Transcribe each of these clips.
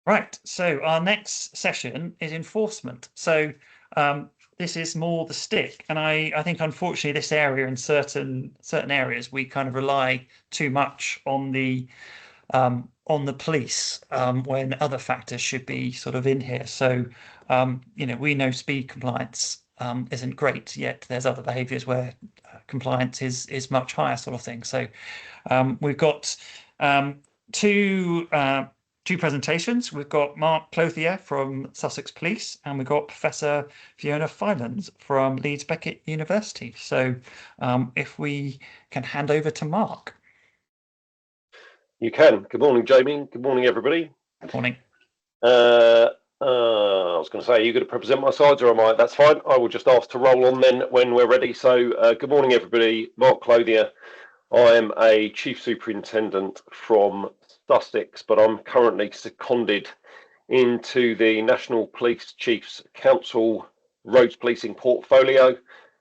Right, so our next session is enforcement. So this is more the stick, and I think unfortunately this area in certain areas we kind of rely too much on the police when other factors should be sort of in here. So we know speed compliance isn't great, yet there's other behaviours where compliance is much higher, sort of thing. So we've got two two presentations. We've got Marc Clothier from Sussex Police, and we've got Professor Fiona Fylan from Leeds Beckett University. So if we can hand over to Marc. You can. Good morning, Jamie. Good morning, everybody. Good morning. I was going to say, are you going to present my slides or am I? That's fine. I will just ask to roll on then when we're ready. So good morning, everybody. Marc Clothier. I am a Chief Superintendent from Sussex, but I'm currently seconded into the National Police Chiefs Council Roads Policing Portfolio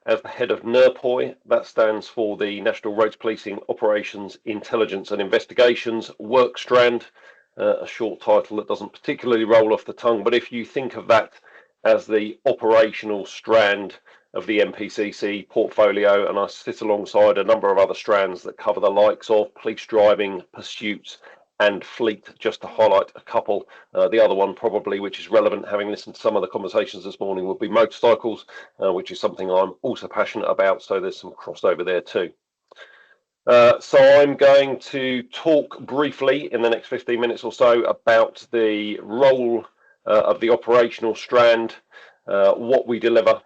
as the head of NRPOI. That stands for the National Roads Policing Operations, Intelligence and Investigations Work Strand, a short title that doesn't particularly roll off the tongue, but if you think of that as the operational strand of the NPCC portfolio, and I sit alongside a number of other strands that cover the likes of police driving, pursuits, and fleet, just to highlight a couple. The other one probably, which is relevant, having listened to some of the conversations this morning, would be motorcycles, which is something I'm also passionate about, so there's some crossover there too. So I'm going to talk briefly in the next 15 minutes or so about the role of the operational strand, what we deliver,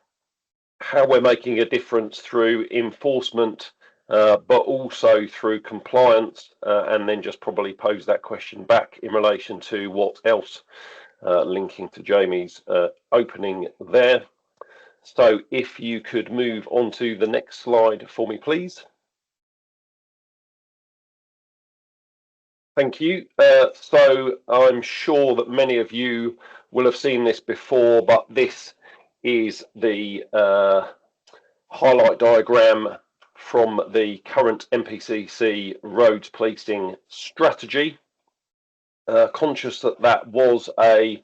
how we're making a difference through enforcement, but also through compliance, and then just probably pose that question back in relation to what else, linking to Jamie's opening there. So if you could move on to the next slide for me, please. Thank you. So I'm sure that many of you will have seen this before, but this is the highlight diagram from the current NPCC roads policing strategy. Conscious that that was a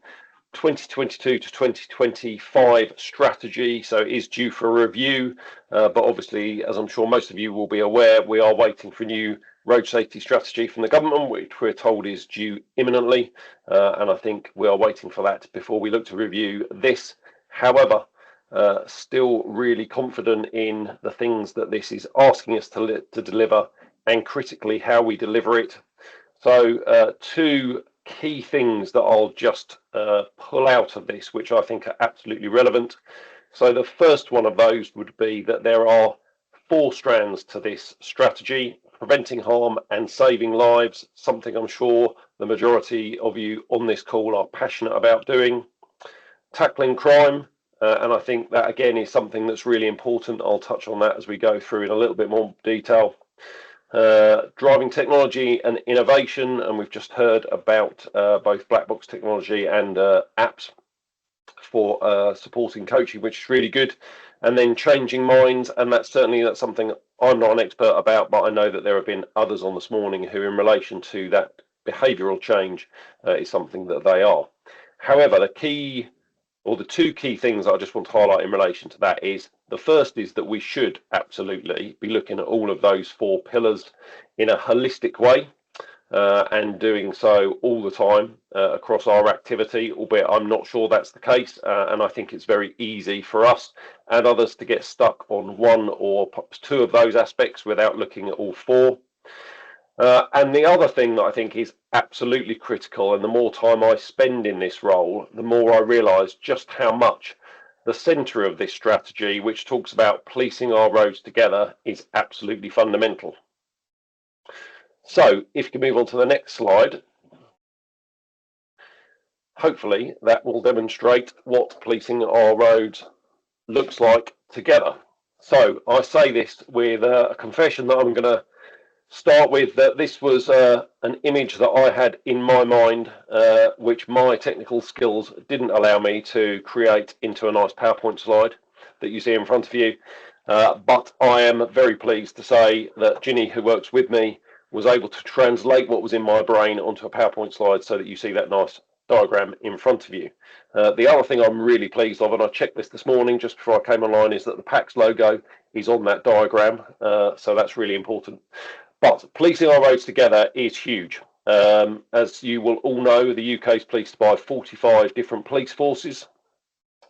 2022 to 2025 strategy, so it is due for review, but obviously, as I'm sure most of you will be aware, we are waiting for a new road safety strategy from the government, which we're told is due imminently, and I think we are waiting for that before we look to review this. However, still really confident in the things that this is asking us to deliver, and critically how we deliver it. So two key things that I'll just pull out of this, which I think are absolutely relevant. So the first one of those would be that there are 4 strands to this strategy: preventing harm and saving lives, something I'm sure the majority of you on this call are passionate about doing; tackling crime, and I think that again is something that's really important. I'll touch on that as we go through in a little bit more detail. Driving technology and innovation, and we've just heard about both black box technology and apps for supporting coaching, which is really good. And then changing minds, and that's something I'm not an expert about, but I know that there have been others on this morning who, in relation to that behavioural change, is something that they are. However, the 2 key things I just want to highlight in relation to that is, the first is that we should absolutely be looking at all of those 4 pillars in a holistic way, and doing so all the time across our activity, albeit I'm not sure that's the case, and I think it's very easy for us and others to get stuck on 1 or 2 of those aspects without looking at all 4. And the other thing that I think is absolutely critical, and the more time I spend in this role, the more I realise just how much the centre of this strategy, which talks about policing our roads together, is absolutely fundamental. So if you can move on to the next slide, hopefully that will demonstrate what policing our roads looks like together. So I say this with a confession that I'm going to start with, that this was an image that I had in my mind, which my technical skills didn't allow me to create into a nice PowerPoint slide that you see in front of you. But I am very pleased to say that Ginny, who works with me, was able to translate what was in my brain onto a PowerPoint slide so that you see that nice diagram in front of you. The other thing I'm really pleased of, and I checked this morning just before I came online, is that the PACTS logo is on that diagram, so that's really important. But policing our roads together is huge. As you will all know, the UK is policed by 45 different police forces.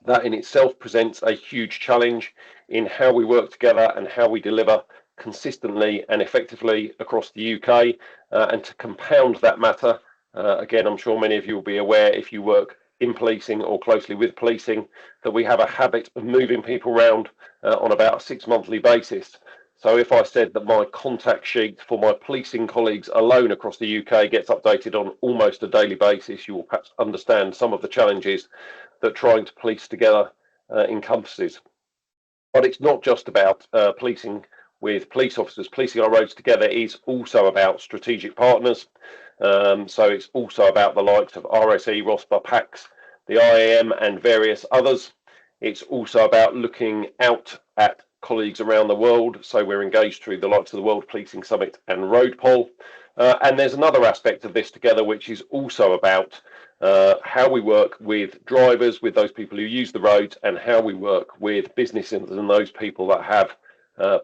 That in itself presents a huge challenge in how we work together and how we deliver consistently and effectively across the UK. And to compound that matter, again, I'm sure many of you will be aware, if you work in policing or closely with policing, that we have a habit of moving people around on about a 6-monthly basis. So if I said that my contact sheet for my policing colleagues alone across the UK gets updated on almost a daily basis, you will perhaps understand some of the challenges that trying to police together encompasses. But it's not just about policing with police officers. Policing our roads together is also about strategic partners. So it's also about the likes of RSE, ROSPA, PACTS, the IAM and various others. It's also about looking out at colleagues around the world. So we're engaged through the likes of the World Policing Summit and RoadPol. And there's another aspect of this together, which is also about how we work with drivers, with those people who use the roads, and how we work with businesses and those people that have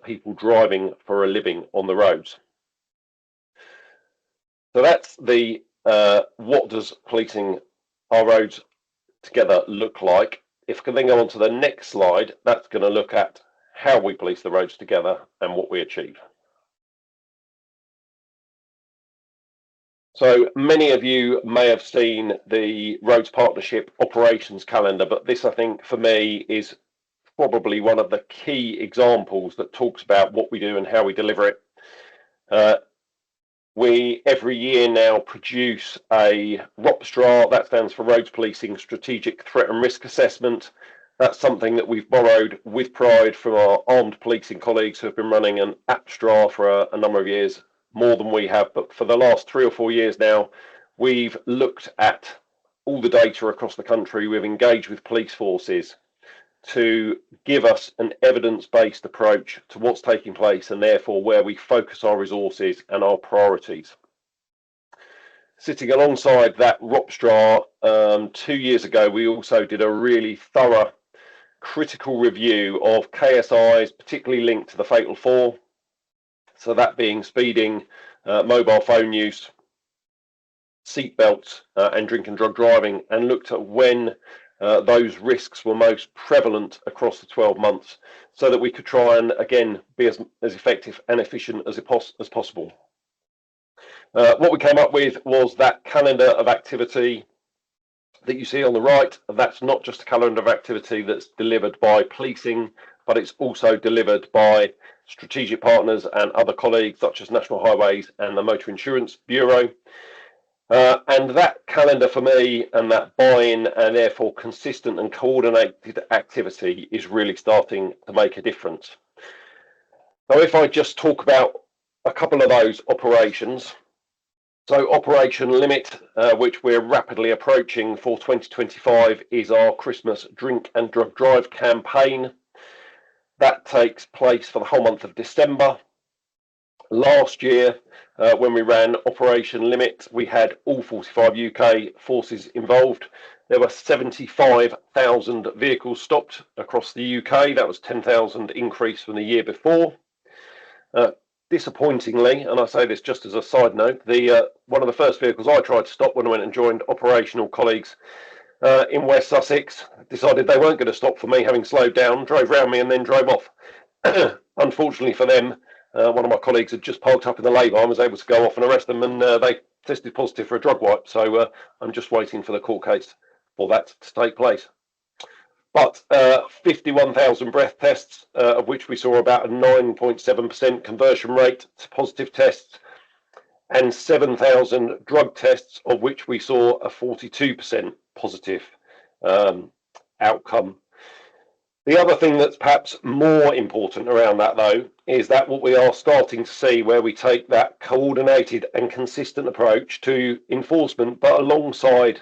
people driving for a living on the roads. So that's the what does policing our roads together look like. If I can then go on to the next slide, that's going to look at how we police the roads together and what we achieve. So many of you may have seen the Roads Partnership operations calendar, but this, I think, for me is probably one of the key examples that talks about what we do and how we deliver it. We every year now produce a ROPSTRA, that stands for Roads Policing Strategic Threat and Risk Assessment. That's something that we've borrowed with pride from our armed policing colleagues who have been running an APSTRA for a number of years, more than we have, but for the last 3 or 4 years now, we've looked at all the data across the country. We've engaged with police forces to give us an evidence-based approach to what's taking place and therefore where we focus our resources and our priorities. Sitting alongside that ROPSTRA, 2 years ago, we also did a really thorough critical review of KSIs, particularly linked to the Fatal Four. So that being speeding, mobile phone use, seatbelts and drink and drug driving, and looked at when those risks were most prevalent across the 12 months so that we could try and, again, be as effective and efficient as possible. What we came up with was that calendar of activity that you see on the right. That's not just a calendar of activity that's delivered by policing, but it's also delivered by strategic partners and other colleagues such as National Highways and the Motor Insurance Bureau. And that calendar for me, and that buy-in and therefore consistent and coordinated activity, is really starting to make a difference. So if I just talk about a couple of those operations. So Operation Limit, which we're rapidly approaching for 2025, is our Christmas Drink and Drug Drive campaign. That takes place for the whole month of December. Last year, when we ran Operation Limit, we had all 45 UK forces involved. There were 75,000 vehicles stopped across the UK. That was 10,000 increase from the year before. Disappointingly, and I say this just as a side note, one of the first vehicles I tried to stop when I went and joined operational colleagues in West Sussex decided they weren't going to stop for me having slowed down, drove round me and then drove off. Unfortunately for them, one of my colleagues had just parked up in the lay-by and was able to go off and arrest them, and they tested positive for a drug wipe. So I'm just waiting for the court case for that to take place. But 51,000 breath tests, of which we saw about a 9.7% conversion rate to positive tests, and 7,000 drug tests, of which we saw a 42% positive outcome. The other thing that's perhaps more important around that, though, is that what we are starting to see, where we take that coordinated and consistent approach to enforcement, but alongside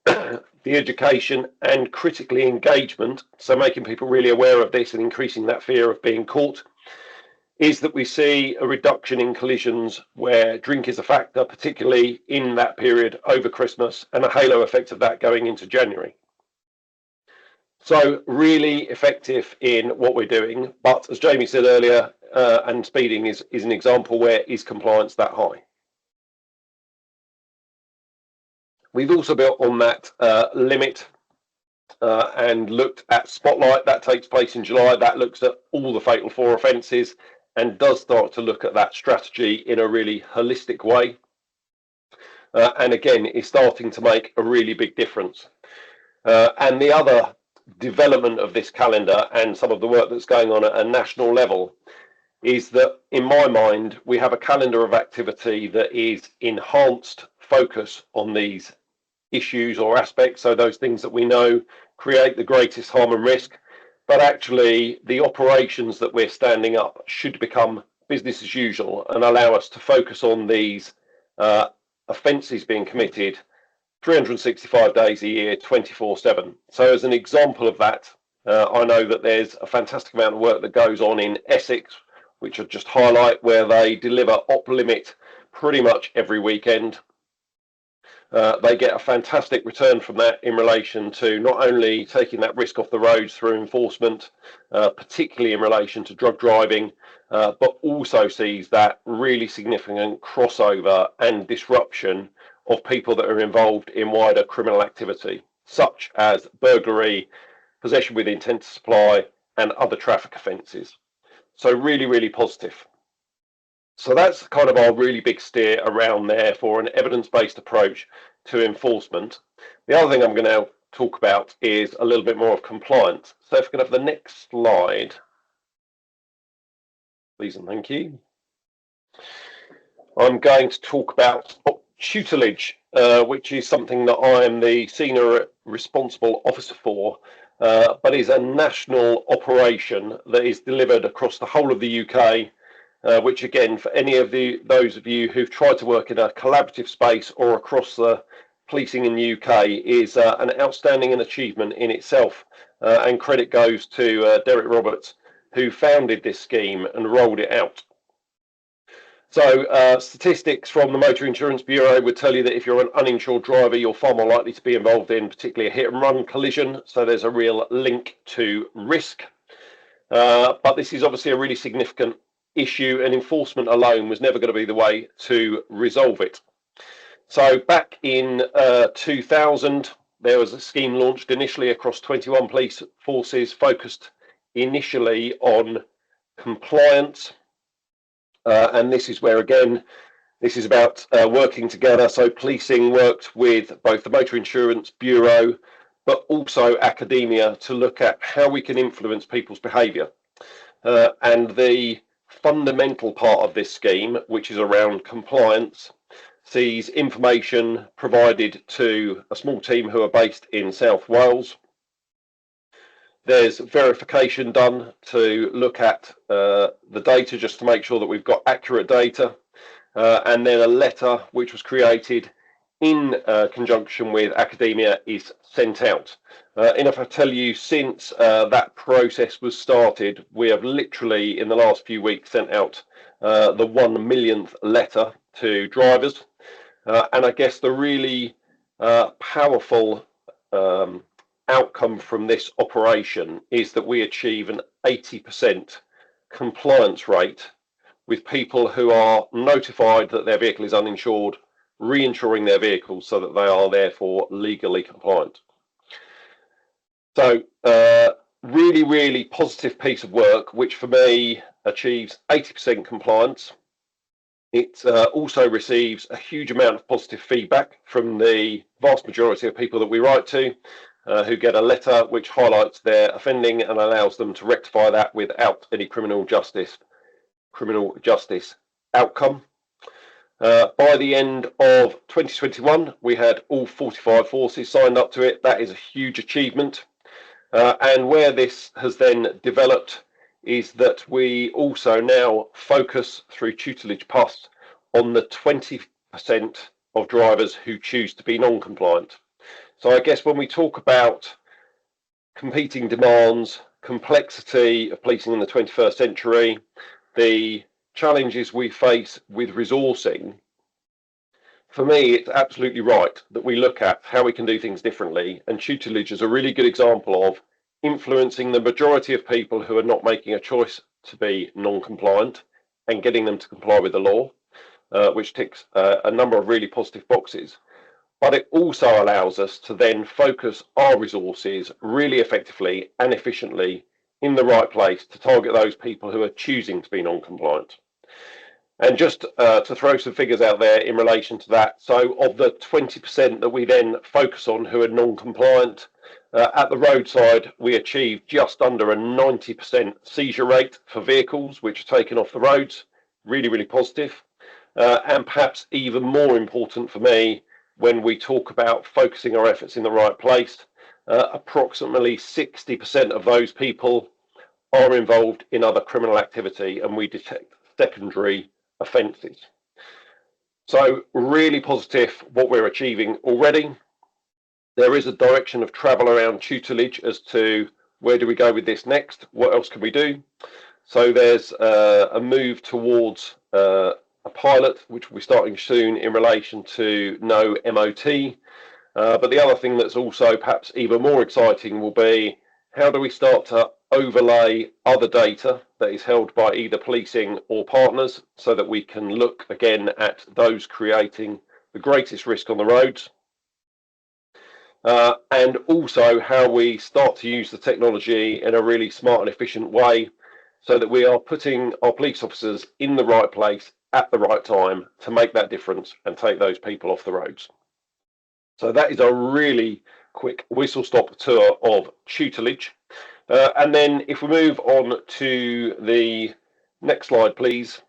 the education and critically engagement, so making people really aware of this and increasing that fear of being caught, is that we see a reduction in collisions where drink is a factor, particularly in that period over Christmas, and a halo effect of that going into January. So really effective in what we're doing, but as Jamie said earlier, and speeding is an example where is compliance that high. We've also built on that limit and looked at Spotlight. That takes place in July. That looks at all the Fatal 4 offences and does start to look at that strategy in a really holistic way. And again, is starting to make a really big difference. And the other development of this calendar and some of the work that's going on at a national level is that, in my mind, we have a calendar of activity that is enhanced focus on these issues or aspects, so those things that we know create the greatest harm and risk, but actually the operations that we're standing up should become business as usual and allow us to focus on these offences being committed 365 days a year, 24/7. So as an example of that, I know that there's a fantastic amount of work that goes on in Essex, which I'll just highlight, where they deliver op limit pretty much every weekend. They get a fantastic return from that in relation to not only taking that risk off the roads through enforcement, particularly in relation to drug driving, but also sees that really significant crossover and disruption of people that are involved in wider criminal activity, such as burglary, possession with intent to supply, and other traffic offences. So really, really positive. So that's kind of our really big steer around there for an evidence-based approach to enforcement. The other thing I'm going to talk about is a little bit more of compliance. So if we can have the next slide, please and thank you. I'm going to talk about tutelage, which is something that I am the senior responsible officer for, but is a national operation that is delivered across the whole of the UK. Which again, for any of those of you who've tried to work in a collaborative space or across the policing in the UK, is an outstanding achievement in itself. And credit goes to Derek Roberts, who founded this scheme and rolled it out. So statistics from the Motor Insurance Bureau would tell you that if you're an uninsured driver, you're far more likely to be involved in particularly a hit and run collision. So there's a real link to risk. But this is obviously a really significant issue, and enforcement alone was never going to be the way to resolve it. So back in 2000, there was a scheme launched initially across 21 police forces, focused initially on compliance. And this is where, again, this is about working together. So policing worked with both the Motor Insurance Bureau, but also academia to look at how we can influence people's behaviour. And the fundamental part of this scheme, which is around compliance, sees information provided to a small team who are based in South Wales. There's verification done to look at the data just to make sure that we've got accurate data, and then a letter which was created in conjunction with academia is sent out. And if I tell you, since that process was started, we have literally in the last few weeks sent out the 1 millionth letter to drivers. And I guess the really powerful outcome from this operation is that we achieve an 80% compliance rate with people who are notified that their vehicle is uninsured, reinsuring their vehicles so that they are therefore legally compliant. So really, really positive piece of work, which for me achieves 80% compliance. It also receives a huge amount of positive feedback from the vast majority of people that we write to, who get a letter which highlights their offending and allows them to rectify that without any criminal justice outcome. By the end of 2021, we had all 45 forces signed up to it. That is a huge achievement. And where this has then developed is that we also now focus through tutelage PUS on the 20% of drivers who choose to be non-compliant. So I guess when we talk about competing demands, complexity of policing in the 21st century, the challenges we face with resourcing, for me, it's absolutely right that we look at how we can do things differently. And tutelage is a really good example of influencing the majority of people who are not making a choice to be non-compliant and getting them to comply with the law, which ticks a number of really positive boxes. But it also allows us to then focus our resources really effectively and efficiently in the right place to target those people who are choosing to be non-compliant. And just to throw some figures out there in relation to that, so of the 20% that we then focus on who are non-compliant, at the roadside we achieved just under a 90% seizure rate for vehicles which are taken off the roads. Really, really positive. And perhaps even more important for me, when we talk about focusing our efforts in the right place, approximately 60% of those people are involved in other criminal activity, and we detect secondary offences. So really positive what we're achieving already. There is a direction of travel around tutelage as to where do we go with this next, what else can we do. So there's a move towards a pilot which will be starting soon in relation to no MOT, but the other thing that's also perhaps even more exciting will be how do we start to overlay other data that is held by either policing or partners so that we can look again at those creating the greatest risk on the roads, and also how we start to use the technology in a really smart and efficient way so that we are putting our police officers in the right place at the right time to make that difference and take those people off the roads. So that is a really quick whistle-stop tour of tutelage. And then if we move on to the next slide, please,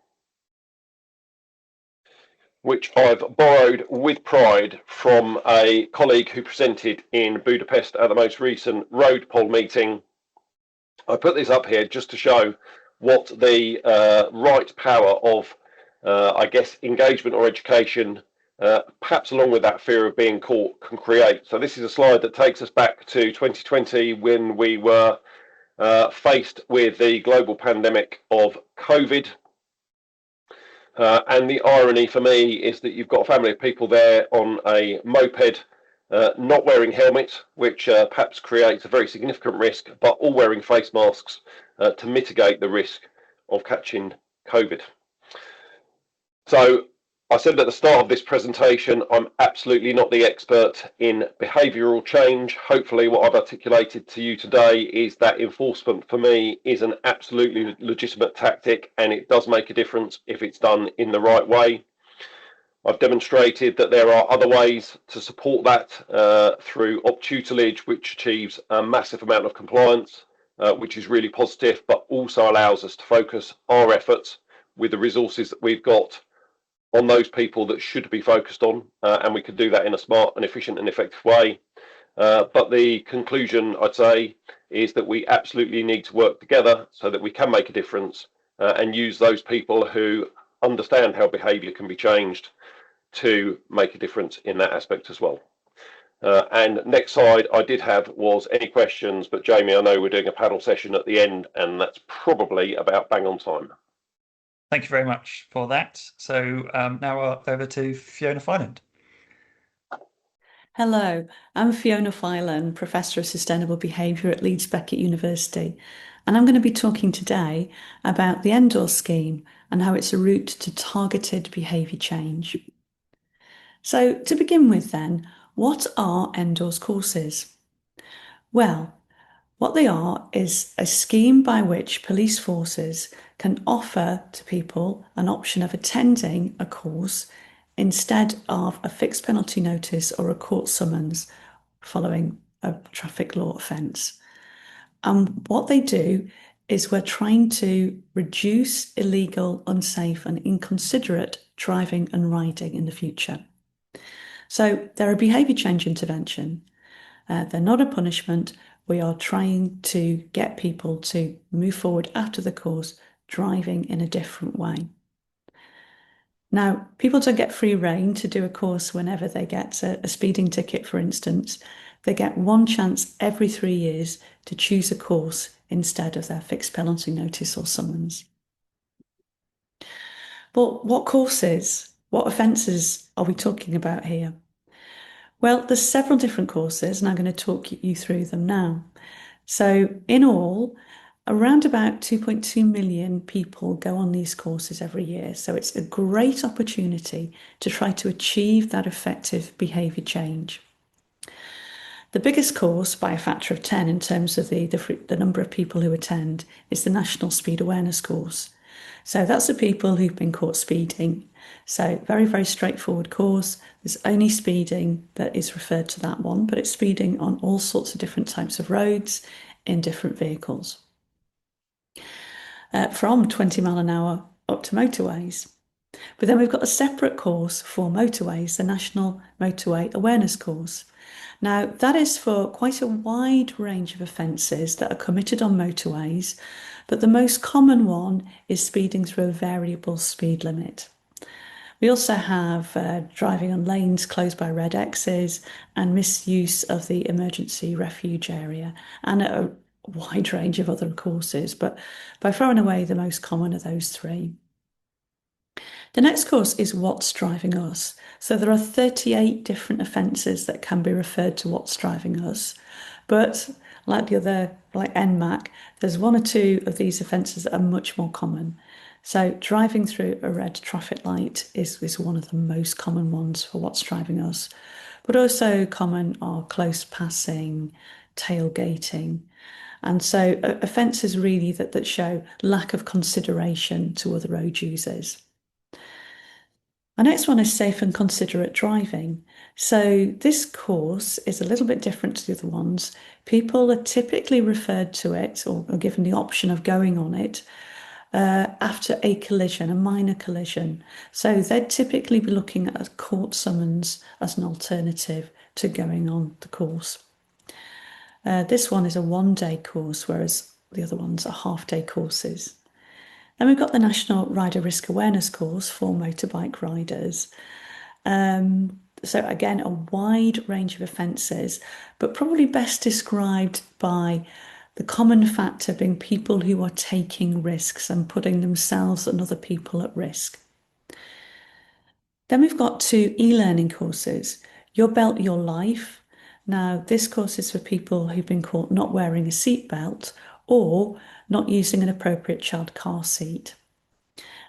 which I've borrowed with pride from a colleague who presented in Budapest at the most recent road poll meeting. I put this up here just to show what the right power of, I guess, engagement or education, perhaps along with that fear of being caught, can create. So this is a slide that takes us back to 2020 when we were faced with the global pandemic of COVID. And the irony for me is that you've got a family of people there on a moped, not wearing helmets, which perhaps creates a very significant risk, but all wearing face masks to mitigate the risk of catching COVID. So I said at the start of this presentation, I'm absolutely not the expert in behavioural change. Hopefully what I've articulated to you today is that enforcement for me is an absolutely legitimate tactic, and it does make a difference if it's done in the right way. I've demonstrated that there are other ways to support that through op tutelage, which achieves a massive amount of compliance, which is really positive, but also allows us to focus our efforts with the resources that we've got on those people that should be focused on, and we can do that in a smart and efficient and effective way. But the conclusion, I'd say, is that we absolutely need to work together so that we can make a difference and use those people who understand how behaviour can be changed to make a difference in that aspect as well. And next slide I did have was any questions, but Jamie, I know we're doing a panel session at the end, and that's probably about bang on time. Thank you very much for that. So now over to Fiona Fylan. Hello, I'm Fiona Fylan, Professor of Sustainable Behaviour at Leeds Beckett University, and I'm going to be talking today about the ENDORS scheme and how it's a route to targeted behaviour change. So to begin with then, what are ENDORS courses? Well, what they are is a scheme by which police forces can offer to people an option of attending a course instead of a fixed penalty notice or a court summons following a traffic law offence. And what they do is we're trying to reduce illegal, unsafe and inconsiderate driving and riding in the future. So they're a behaviour change intervention. They're not a punishment. We are trying to get people to move forward after the course, driving in a different way. Now, people don't get free rein to do a course whenever they get a speeding ticket, for instance. They get one chance every 3 years to choose a course instead of their fixed penalty notice or summons. But what courses, what offences are we talking about here? Well, there's several different courses, and I'm going to talk you through them now. So, in all, around about 2.2 million people go on these courses every year. So, it's a great opportunity to try to achieve that effective behaviour change. The biggest course by a factor of 10 in terms of the number of people who attend is the National Speed Awareness course. So that's the people who've been caught speeding. So very, very straightforward course. There's only speeding that is referred to that one, but it's speeding on all sorts of different types of roads in different vehicles. From 20 mile an hour up to motorways. But then we've got a separate course for motorways, the National Motorway Awareness course. Now, that is for quite a wide range of offences that are committed on motorways, but the most common one is speeding through a variable speed limit. We also have driving on lanes closed by red X's and misuse of the emergency refuge area, and a wide range of other courses, but by far and away the most common are those three. The next course is What's Driving Us. So there are 38 different offences that can be referred to What's Driving Us. But like the other, like NMAC, there's one or two of these offences that are much more common. So driving through a red traffic light is one of the most common ones for What's Driving Us. But also common are close passing, tailgating. And so offences really that show lack of consideration to other road users. Our next one is safe and considerate driving. So this course is a little bit different to the other ones. People are typically referred to it or are given the option of going on it after a collision, a minor collision. So they'd typically be looking at a court summons as an alternative to going on the course. This one is a one-day course, whereas the other ones are half-day courses. Then we've got the National Rider Risk Awareness course for motorbike riders. So again, a wide range of offences, but probably best described by the common factor being people who are taking risks and putting themselves and other people at risk. Then we've got two e-learning courses, Your Belt, Your Life. Now, this course is for people who've been caught not wearing a seatbelt or not using an appropriate child car seat.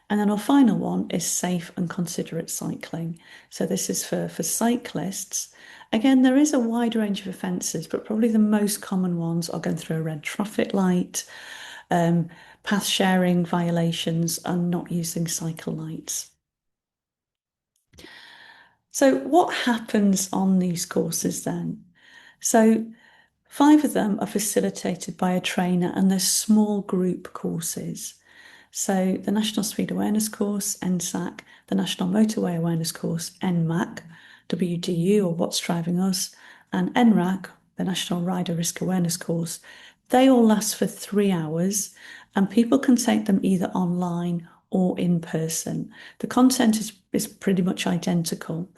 And then our final one is safe and considerate cycling. So this is for cyclists. Again, there is a wide range of offences, but probably the most common ones are going through a red traffic light, path sharing violations, and not using cycle lights. So what happens on these courses then? So 5 of them are facilitated by a trainer and they're small group courses. So the National Speed Awareness course, NSAC, the National Motorway Awareness course, NMAC, WDU or What's Driving Us, and NRAC, the National Rider Risk Awareness course, they all last for 3 hours and people can take them either online or in person. The content is pretty much identical.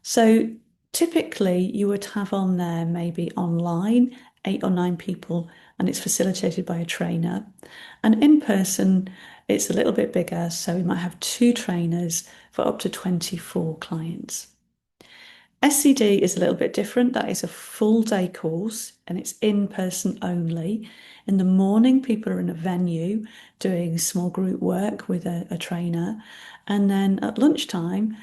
So typically you would have on there maybe online 8 or 9 people and it's facilitated by a trainer. And in person, it's a little bit bigger. So we might have 2 trainers for up to 24 clients. SCD is a little bit different. That is a full day course and it's in person only. In the morning, people are in a venue doing small group work with a trainer. And then at lunchtime,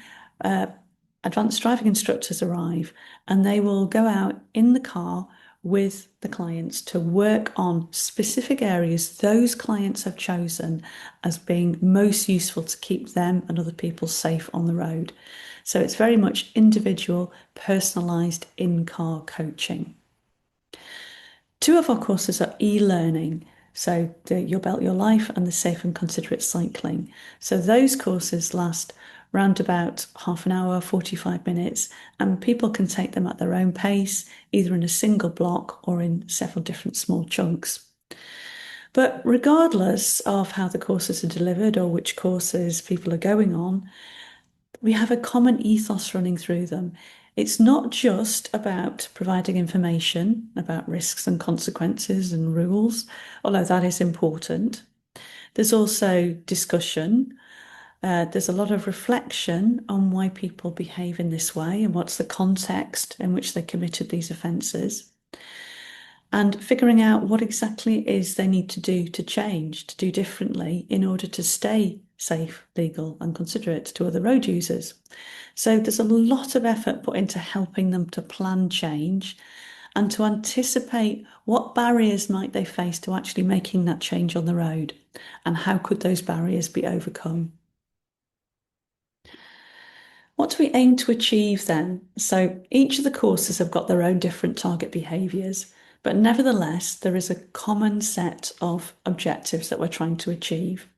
advanced driving instructors arrive and they will go out in the car with the clients to work on specific areas those clients have chosen as being most useful to keep them and other people safe on the road. So it's very much individual, personalised in-car coaching. 2 of our courses are e-learning, so the Your Belt, Your Life and the Safe and Considerate Cycling. So those courses last round about half an hour, 45 minutes, and people can take them at their own pace, either in a single block or in several different small chunks. But regardless of how the courses are delivered or which courses people are going on, we have a common ethos running through them. It's not just about providing information about risks and consequences and rules, although that is important. There's also discussion. There's a lot of reflection on why people behave in this way and what's the context in which they committed these offences, and figuring out what exactly it is they need to do to change, to do differently in order to stay safe, legal and considerate to other road users. So there's a lot of effort put into helping them to plan change and to anticipate what barriers might they face to actually making that change on the road, and how could those barriers be overcome. What do we aim to achieve then? So each of the courses have got their own different target behaviours, but nevertheless, there is a common set of objectives that we're trying to achieve.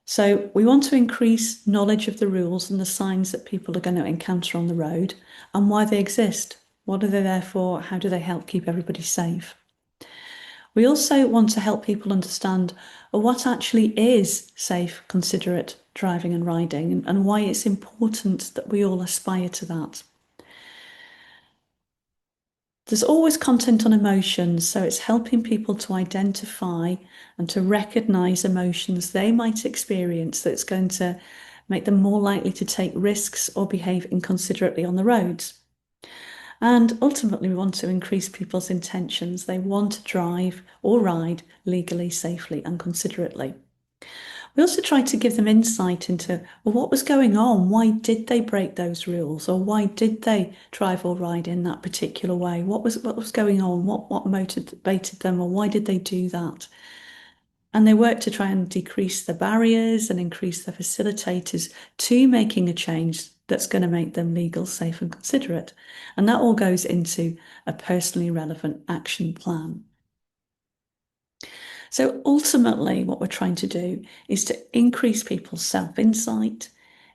So we want to increase knowledge of the rules and the signs that people are going to encounter on the road and why they exist. What are they there for? How do they help keep everybody safe? We also want to help people understand what actually is safe, considerate driving and riding, and why it's important that we all aspire to that. There's always content on emotions, so it's helping people to identify and to recognise emotions they might experience that's going to make them more likely to take risks or behave inconsiderately on the roads. And ultimately, we want to increase people's intentions. They want to drive or ride legally, safely and considerately. We also try to give them insight into, well, what was going on? Why did they break those rules? Or why did they drive or ride in that particular way? What was going on? What motivated them, or why did they do that? And they work to try and decrease the barriers and increase the facilitators to making a change that's going to make them legal, safe and considerate. And that all goes into a personally relevant action plan. So ultimately, what we're trying to do is to increase people's self-insight,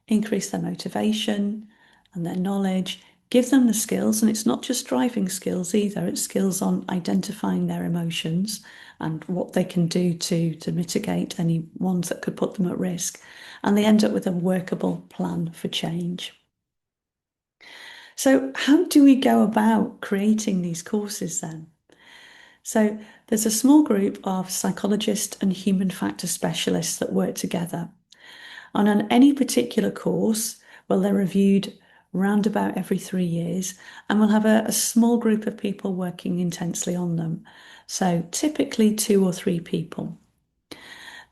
increase their motivation and their knowledge, give them the skills, and it's not just driving skills either, it's skills on identifying their emotions and what they can do to mitigate any ones that could put them at risk. And they end up with a workable plan for change. So how do we go about creating these courses then? So there's a small group of psychologists and human factor specialists that work together. And on any particular course, well, they're reviewed round about every 3 years, and we'll have a small group of people working intensely on them. So typically 2 or 3 people.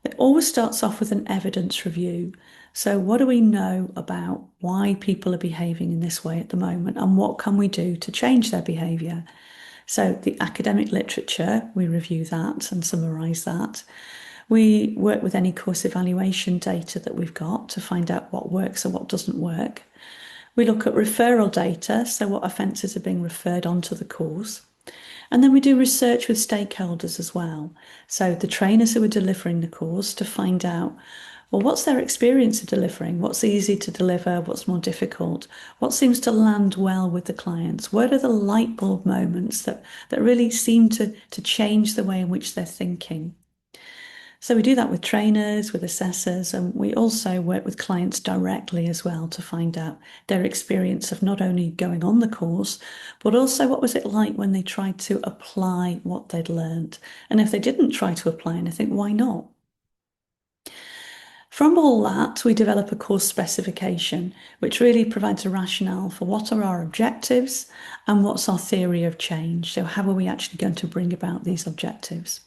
It always starts off with an evidence review. So what do we know about why people are behaving in this way at the moment, and what can we do to change their behaviour? So the academic literature, we review that and summarise that. We work with any course evaluation data that we've got to find out what works and what doesn't work. We look at referral data, so what offences are being referred onto the course. And then we do research with stakeholders as well. So the trainers who are delivering the course, to find out, well, what's their experience of delivering? What's easy to deliver? What's more difficult? What seems to land well with the clients? What are the light bulb moments that really seem to change the way in which they're thinking? So we do that with trainers, with assessors, and we also work with clients directly as well to find out their experience of not only going on the course, but also what was it like when they tried to apply what they'd learned. And if they didn't try to apply anything, why not? From all that, we develop a course specification, which really provides a rationale for what are our objectives and what's our theory of change. So how are we actually going to bring about these objectives?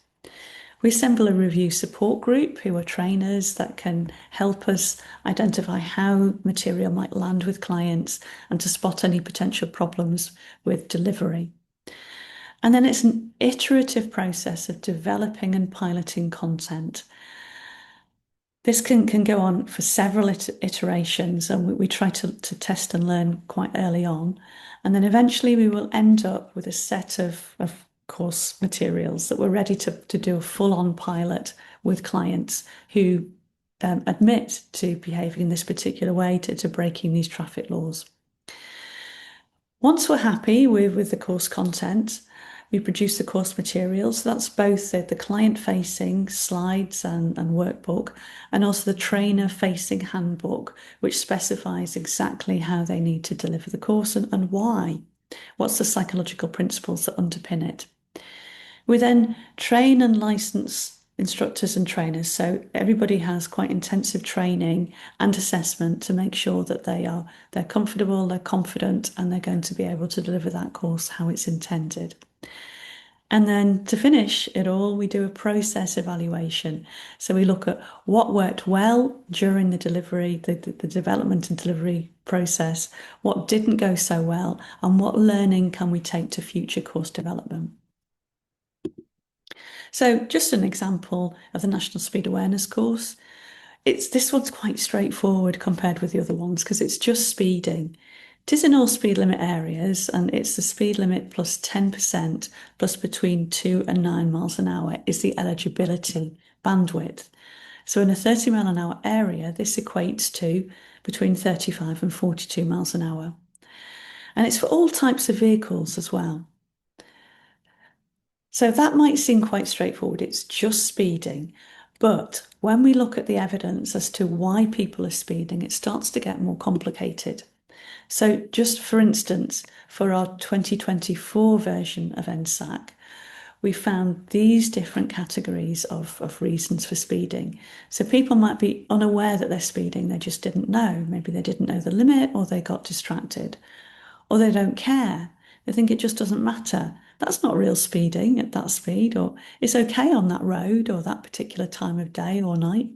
We assemble a review support group who are trainers that can help us identify how material might land with clients and to spot any potential problems with delivery. And then it's an iterative process of developing and piloting content. This can go on for several iterations, and we try to test and learn quite early on. And then eventually we will end up with a set of course materials that we're ready to do a full-on pilot with clients who admit to behaving in this particular way, to breaking these traffic laws. Once we're happy with the course content, we produce the course materials. So that's both the client-facing slides and workbook, and also the trainer-facing handbook, which specifies exactly how they need to deliver the course and why. What's the psychological principles that underpin it? We then train and license instructors and trainers. So everybody has quite intensive training and assessment to make sure that they're comfortable, they're confident, and they're going to be able to deliver that course how it's intended. And then to finish it all, we do a process evaluation. So we look at what worked well during the delivery, the development and delivery process, what didn't go so well, and what learning can we take to future course development. So just an example of the National Speed Awareness course. This one's quite straightforward compared with the other ones because it's just speeding. It is in all speed limit areas, and it's the speed limit plus 10% plus between 2 and 9 miles an hour is the eligibility bandwidth. So in a 30 mile an hour area, this equates to between 35 and 42 miles an hour. And it's for all types of vehicles as well. So that might seem quite straightforward. It's just speeding. But when we look at the evidence as to why people are speeding, it starts to get more complicated. So just for instance, for our 2024 version of NSAC, we found these different categories of reasons for speeding. So people might be unaware that they're speeding, they just didn't know. Maybe they didn't know the limit, or they got distracted, or they don't care. They think it just doesn't matter. That's not real speeding at that speed, or it's okay on that road or that particular time of day or night.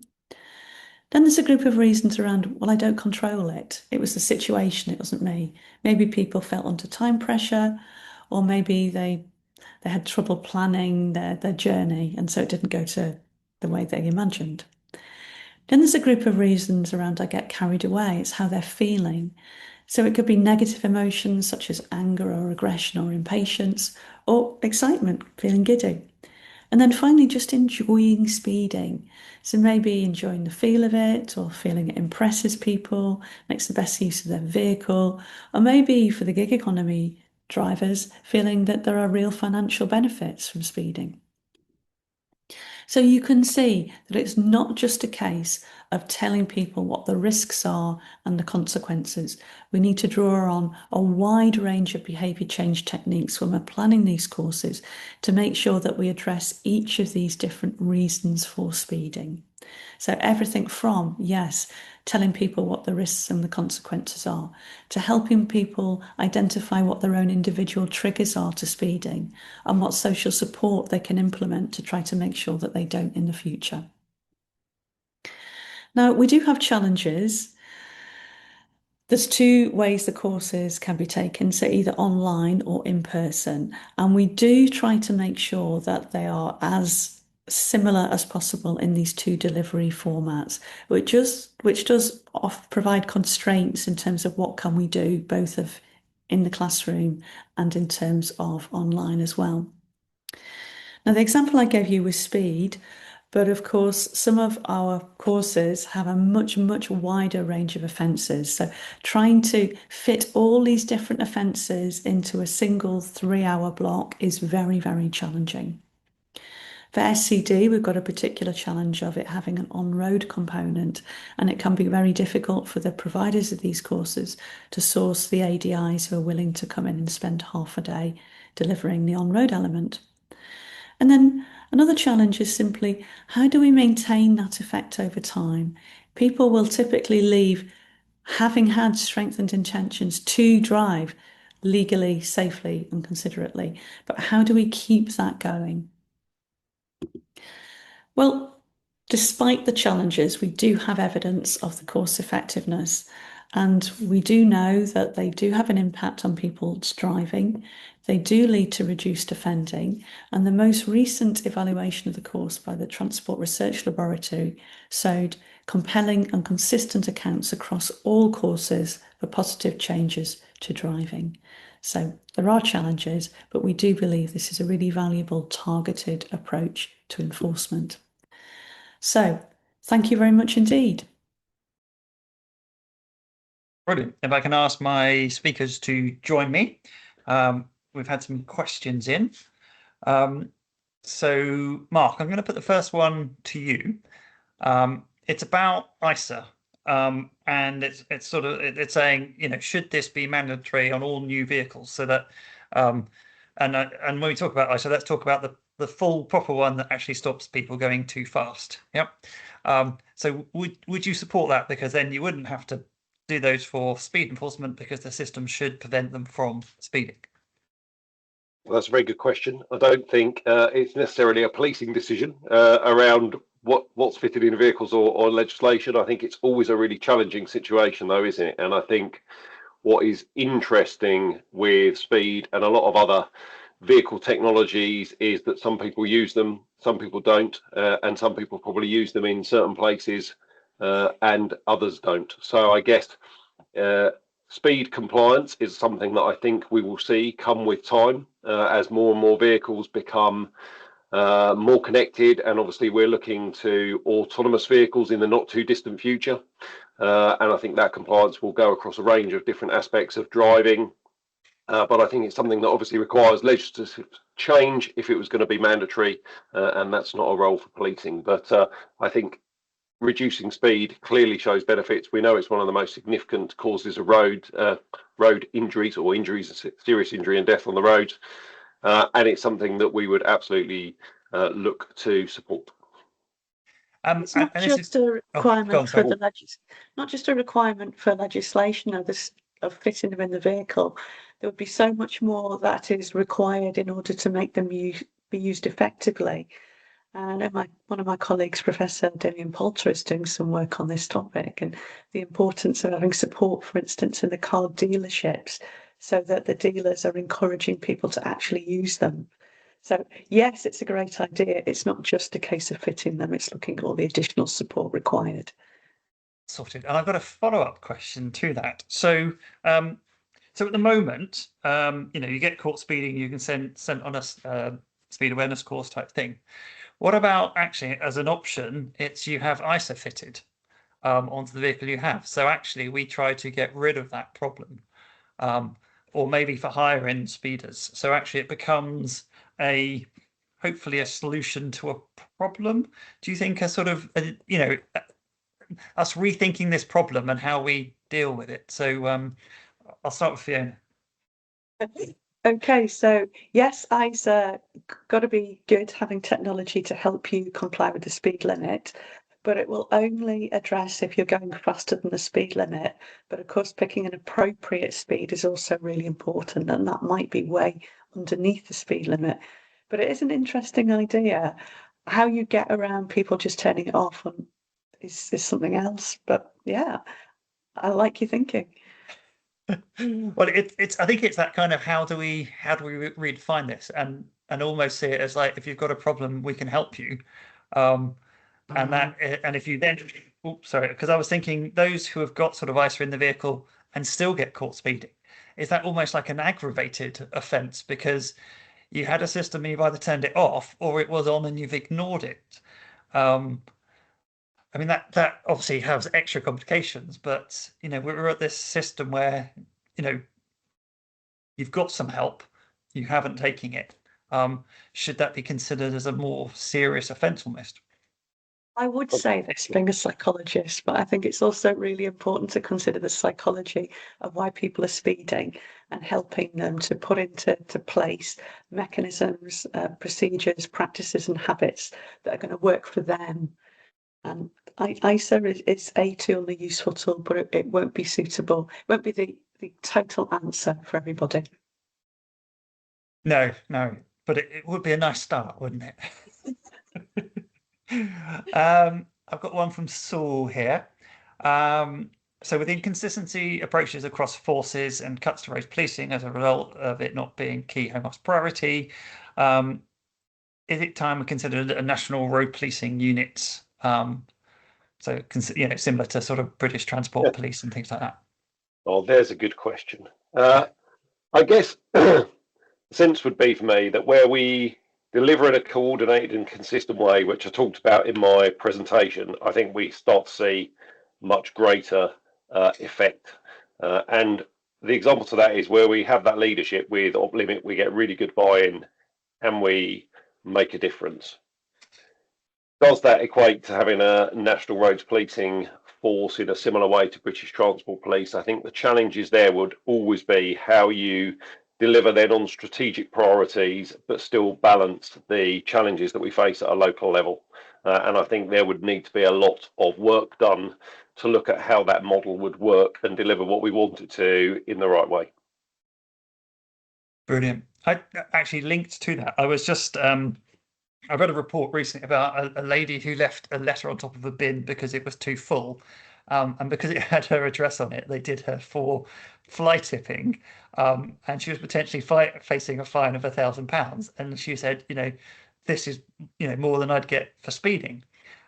Then there's a group of reasons around, well, I don't control it. It was the situation, it wasn't me. Maybe people felt under time pressure, or maybe they had trouble planning their journey, and so it didn't go to the way they imagined. Then there's a group of reasons around, I get carried away. It's how they're feeling. So it could be negative emotions such as anger or aggression or impatience, or excitement, feeling giddy. And then finally, just enjoying speeding. So maybe enjoying the feel of it, or feeling it impresses people, makes the best use of their vehicle, or maybe for the gig economy drivers, feeling that there are real financial benefits from speeding. So you can see that it's not just a case of telling people what the risks are and the consequences. We need to draw on a wide range of behaviour change techniques when we're planning these courses to make sure that we address each of these different reasons for speeding. So everything from, yes, telling people what the risks and the consequences are, to helping people identify what their own individual triggers are to speeding and what social support they can implement to try to make sure that they don't in the future. Now, we do have challenges. There's two ways the courses can be taken, so either online or in person. And we do try to make sure that they are as similar as possible in these two delivery formats, which does provide constraints in terms of what can we do, both in the classroom and in terms of online as well. Now, the example I gave you was speed, but of course, some of our courses have a much, much wider range of offences. So trying to fit all these different offences into a single 3-hour block is very, very challenging. For SCD, we've got a particular challenge of it having an on-road component, and it can be very difficult for the providers of these courses to source the ADIs who are willing to come in and spend half a day delivering the on-road element. And then another challenge is simply, how do we maintain that effect over time? People will typically leave having had strengthened intentions to drive legally, safely, and considerately. But how do we keep that going? Well, despite the challenges, we do have evidence of the course effectiveness, and we do know that they do have an impact on people's driving. They do lead to reduced offending, and the most recent evaluation of the course by the Transport Research Laboratory showed compelling and consistent accounts across all courses for positive changes to driving. So there are challenges, but we do believe this is a really valuable targeted approach to enforcement. So thank you very much indeed. Brilliant. If I can ask my speakers to join me. We've had some questions in. So Mark, I'm going to put the first one to you. It's about ISA. And it's saying, should this be mandatory on all new vehicles so that and when we talk about ISO, let's talk about the full proper one that actually stops people going too fast. Yep. So would you support that? Because then you wouldn't have to do those for speed enforcement, because the system should prevent them from speeding. Well, that's a very good question. I don't think it's necessarily a policing decision around what's fitted in vehicles or legislation. I think it's always a really challenging situation, though, isn't it? And I think what is interesting with speed and a lot of other vehicle technologies is that some people use them, some people don't, and some people probably use them in certain places and others don't. So I guess speed compliance is something that I think we will see come with time as more and more vehicles become more connected, and obviously we're looking to autonomous vehicles in the not too distant future, and I think that compliance will go across a range of different aspects of driving, but I think it's something that obviously requires legislative change if it was going to be mandatory, and that's not a role for policing. But I think reducing speed clearly shows benefits. We know it's one of the most significant causes of road injuries, or injuries, serious injury and death on the roads. And it's something that we would absolutely look to support. It's not just a requirement for not just a requirement for legislation of fitting them in the vehicle. There would be so much more that is required in order to make them be used effectively. I know one of my colleagues, Professor Damian Poulter, is doing some work on this topic, and the importance of having support, for instance, in the car dealerships, so that the dealers are encouraging people to actually use them. So yes, it's a great idea. It's not just a case of fitting them, it's looking at all the additional support required. Sorted. And I've got a follow-up question to that. So so at the moment, you get caught speeding, you can send on a speed awareness course type thing. What about actually as an option, it's you have ISO fitted onto the vehicle you have. So actually we try to get rid of that problem, or maybe for higher end speeders. So actually it becomes hopefully a solution to a problem. Do you think a sort of, us rethinking this problem and how we deal with it? So I'll start with Fiona. Okay, so yes, ISA got to be good having technology to help you comply with the speed limit, but it will only address if you're going faster than the speed limit. But of course, picking an appropriate speed is also really important, and that might be way underneath the speed limit. But it is an interesting idea. How you get around people just turning it off is something else. But yeah, I like your thinking. Well, I think it's that kind of how do we redefine this and almost see it as like, if you've got a problem, we can help you, and if you then, sorry, because I was thinking those who have got sort of ISA in the vehicle and still get caught speeding, is that almost like an aggravated offence because you had a system and you've either turned it off or it was on and you've ignored it. I mean, that obviously has extra complications, but we're at this system where you've got some help, you haven't taken it. Should that be considered as a more serious offence almost? I would say this, being a psychologist, but I think it's also really important to consider the psychology of why people are speeding and helping them to put into place mechanisms, procedures, practices and habits that are going to work for them. And ISA is a tool, a useful tool, but it won't be suitable. It won't be the total answer for everybody. No, but it would be a nice start, wouldn't it? I've got one from Saul here. So with inconsistency approaches across forces and cuts to road policing as a result of it not being key Home Office priority, is it time we considered a national road policing unit? So similar to sort of British Transport Police and things like that. Oh, there's a good question. I guess the sense would be for me that where we deliver in a coordinated and consistent way, which I talked about in my presentation, I think we start to see much greater effect. And the example to that is where we have that leadership with Op Limit, we get really good buy-in and we make a difference. Does that equate to having a national roads policing force in a similar way to British Transport Police? I think the challenges there would always be how you deliver then on strategic priorities, but still balance the challenges that we face at a local level. And I think there would need to be a lot of work done to look at how that model would work and deliver what we want it to in the right way. Brilliant. I actually linked to that. I was just I read a report recently about a lady who left a letter on top of a bin because it was too full. And because it had her address on it, they did her for fly tipping, and she was potentially facing a fine of £1,000. And she said, this is more than I'd get for speeding.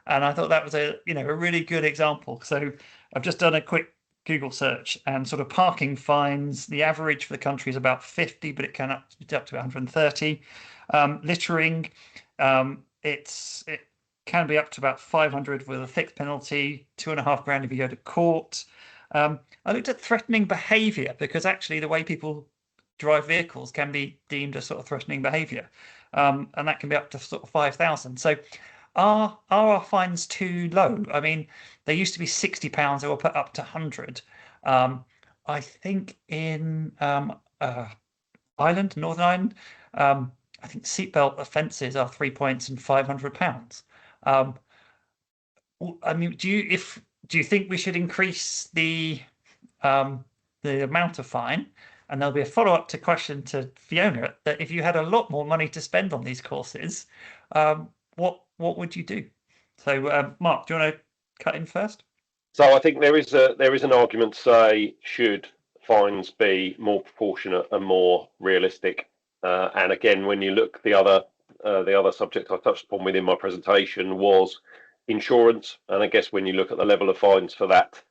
And I thought that was a really good example. So I've just done a quick Google search, and sort of parking fines, the average for the country is about 50, but it can up to 130. Littering, it can be up to about 500 with a fixed penalty, £2.5 if you go to court. I looked at threatening behaviour, because actually the way people drive vehicles can be deemed as sort of threatening behaviour, and that can be up to sort of 5,000. So are our fines too low? I mean, they used to be £60, they were put up to 100. I think in Ireland, Northern Ireland, I think seatbelt offences are 3 points and £500. I mean, do you think we should increase the amount of fine? And there'll be a follow-up to question to Fiona, that if you had a lot more money to spend on these courses, what would you do? So, Mark, do you want to cut in first? So I think there is an argument to say, should fines be more proportionate and more realistic? And again, when you look, the other subject I touched upon within my presentation was insurance. And I guess when you look at the level of fines for that,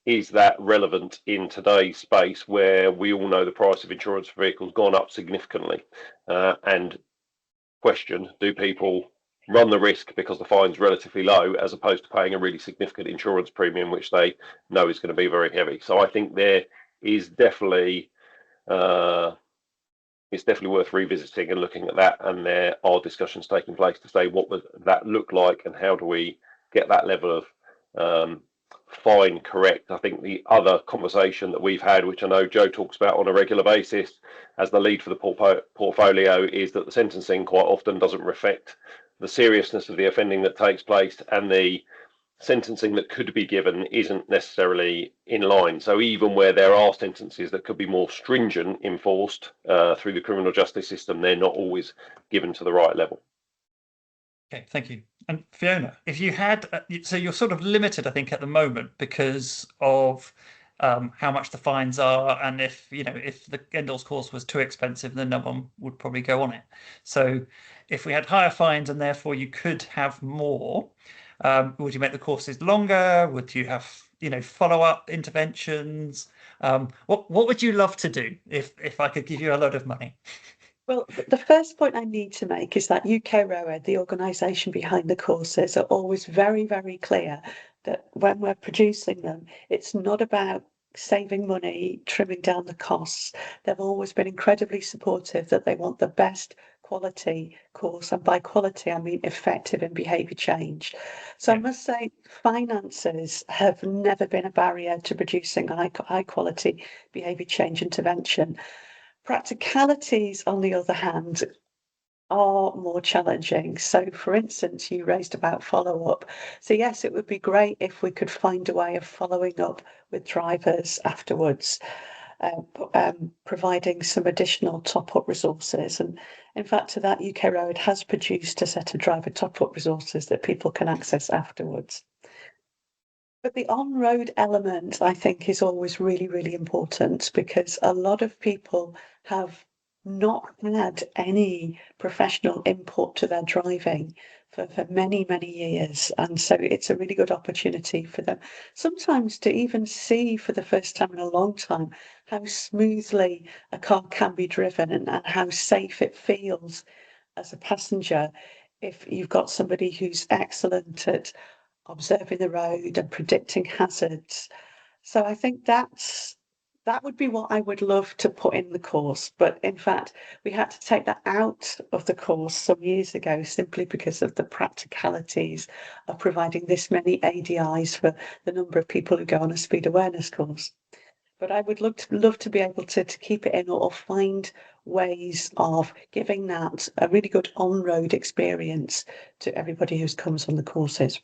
is that relevant in today's space where we all know the price of insurance for vehicles gone up significantly? And question, do people run the risk because the fine's relatively low, as opposed to paying a really significant insurance premium, which they know is going to be very heavy? So I think there is definitely it's definitely worth revisiting and looking at that, and there are discussions taking place to say what would that look like and how do we get that level of fine correct. I think the other conversation that we've had, which I know Joe talks about on a regular basis as the lead for the portfolio, is that the sentencing quite often doesn't reflect the seriousness of the offending that takes place, and the sentencing that could be given isn't necessarily in line. So even where there are sentences that could be more stringent enforced through the criminal justice system, they're not always given to the right level. Okay, thank you. And Fiona, if you had, so you're sort of limited, I think, at the moment because of how much the fines are, and if the Gendals course was too expensive, then no one would probably go on it. So if we had higher fines and therefore you could have more, would you make the courses longer? Would you have follow-up interventions? What would you love to do if I could give you a lot of money? Well, the first point I need to make is that UK ROA, the organisation behind the courses, are always very, very clear that when we're producing them, it's not about saving money, trimming down the costs. They've always been incredibly supportive that they want the best quality course, and by quality I mean effective in behaviour change. So I must say finances have never been a barrier to producing high quality behaviour change intervention. Practicalities, on the other hand, are more challenging. So, for instance, you raised about follow-up. So, yes, it would be great if we could find a way of following up with drivers afterwards, providing some additional top-up resources. And in fact, to that, UK Road has produced a set of driver top-up resources that people can access afterwards. But the on-road element, I think, is always really, really important, because a lot of people have not had any professional input to their driving for many, many years. And so it's a really good opportunity for them sometimes to even see for the first time in a long time how smoothly a car can be driven, and how safe it feels as a passenger if you've got somebody who's excellent at observing the road and predicting hazards. So I think that would be what I would love to put in the course. But in fact, we had to take that out of the course some years ago simply because of the practicalities of providing this many ADIs for the number of people who go on a speed awareness course. But I would love to be able to keep it in, or find ways of giving that a really good on-road experience to everybody who comes on the courses.